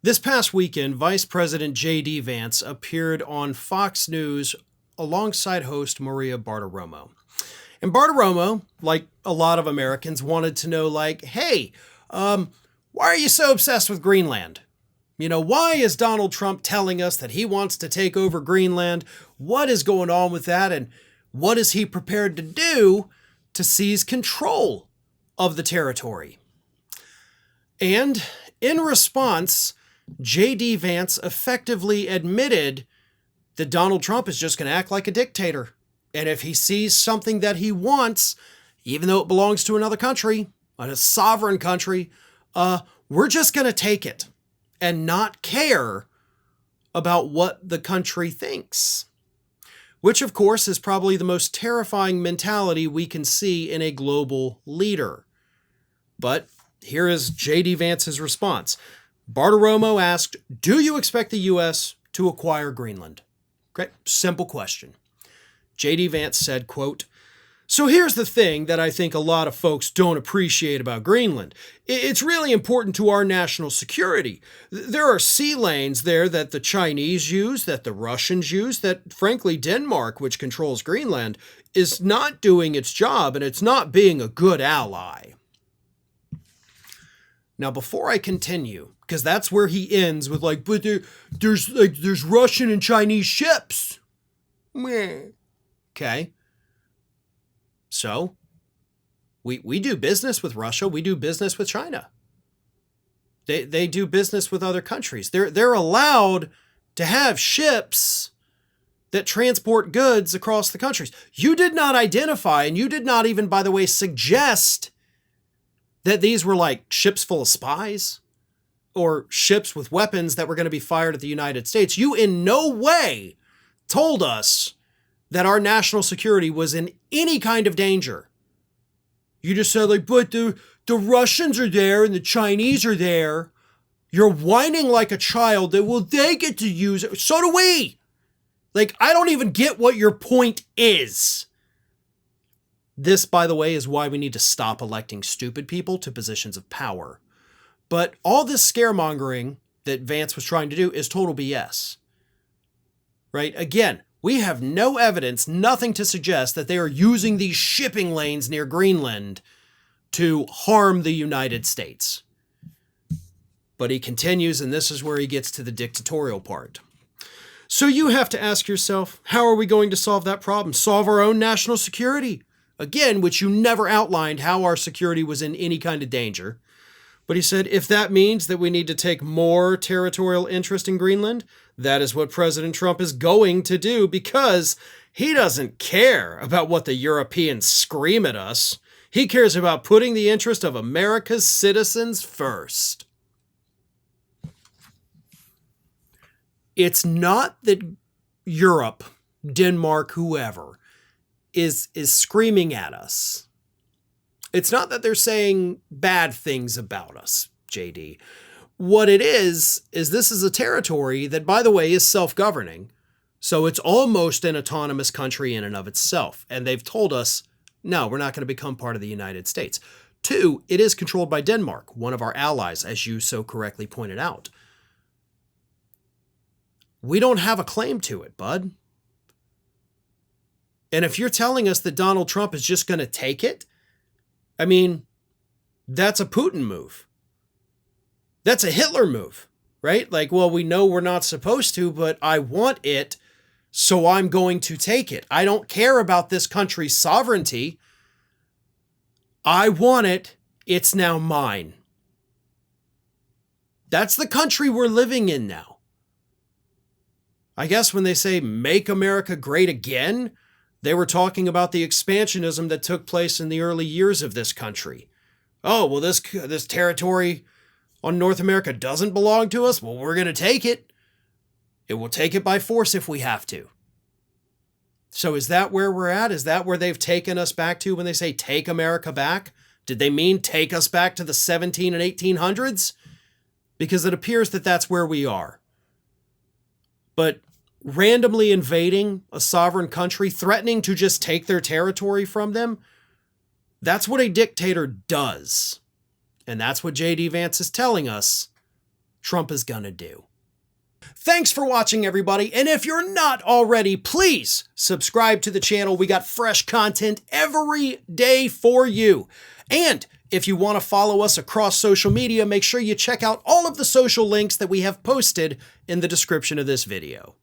This past weekend, Vice President J.D. Vance appeared on Fox News alongside host Maria Bartiromo. And Bartiromo, like a lot of Americans, wanted to know, hey, why are you so obsessed with Greenland? Why is Donald Trump telling us that he wants to take over Greenland? What is going on with that? And what is he prepared to do to seize control of the territory? And in response, J.D. Vance effectively admitted that Donald Trump is just going to act like a dictator. And if he sees something that he wants, even though it belongs to another country, a sovereign country, we're just going to take it and not care about what the country thinks. Which, of course, is probably the most terrifying mentality we can see in a global leader. But here is J.D. Vance's response. Bartiromo asked, do you expect the U.S. to acquire Greenland? Okay, simple question. J.D. Vance said, quote, so here's the thing that I think a lot of folks don't appreciate about Greenland. It's really important to our national security. There are sea lanes there that the Chinese use, that the Russians use, that frankly Denmark, which controls Greenland, is not doing its job and it's not being a good ally. Now, before I continue, because that's where he ends with but there's Russian and Chinese ships. Meh. Okay. So, we do business with Russia. We do business with China. They do business with other countries. They're allowed to have ships that transport goods across the countries. You did not identify, and you did not even, by the way, suggest that these were ships full of spies or ships with weapons that were going to be fired at the United States. You in no way told us that our national security was in any kind of danger. You just said but the Russians are there and the Chinese are there. You're whining like a child that, well, they get to use it. So do we. I don't even get what your point is. This, by the way, is why we need to stop electing stupid people to positions of power. But all this scaremongering that Vance was trying to do is total BS. Right? Again, we have no evidence, nothing to suggest that they are using these shipping lanes near Greenland to harm the United States. But he continues, and this is where he gets to the dictatorial part. So you have to ask yourself, how are we going to solve that problem? Solve our own national security? Again, which you never outlined how our security was in any kind of danger. But he said, if that means that we need to take more territorial interest in Greenland, that is what President Trump is going to do because he doesn't care about what the Europeans scream at us. He cares about putting the interest of America's citizens first. It's not that Europe, Denmark, whoever, is screaming at us. It's not that they're saying bad things about us, JD. What it is this is a territory that, by the way, is self-governing. So it's almost an autonomous country in and of itself. And they've told us, no, we're not going to become part of the United States. 2, it is controlled by Denmark, one of our allies, as you so correctly pointed out. We don't have a claim to it, bud. And if you're telling us that Donald Trump is just going to take it, I mean, that's a Putin move. That's a Hitler move, right? Well, we know we're not supposed to, but I want it, so I'm going to take it. I don't care about this country's sovereignty. I want it. It's now mine. That's the country we're living in now. I guess when they say make America great again, they were talking about the expansionism that took place in the early years of this country. Oh, well, this territory on North America doesn't belong to us? Well, we're going to take it. It will take it by force if we have to. So is that where we're at? Is that where they've taken us back to when they say take America back? Did they mean take us back to the 17 and 1800s? Because it appears that that's where we are. But randomly invading a sovereign country, threatening to just take their territory from them, that's what a dictator does. And that's what J.D. Vance is telling us Trump is going to do. Thanks for watching, everybody. And if you're not already, please subscribe to the channel. We got fresh content every day for you. And if you want to follow us across social media, make sure you check out all of the social links that we have posted in the description of this video.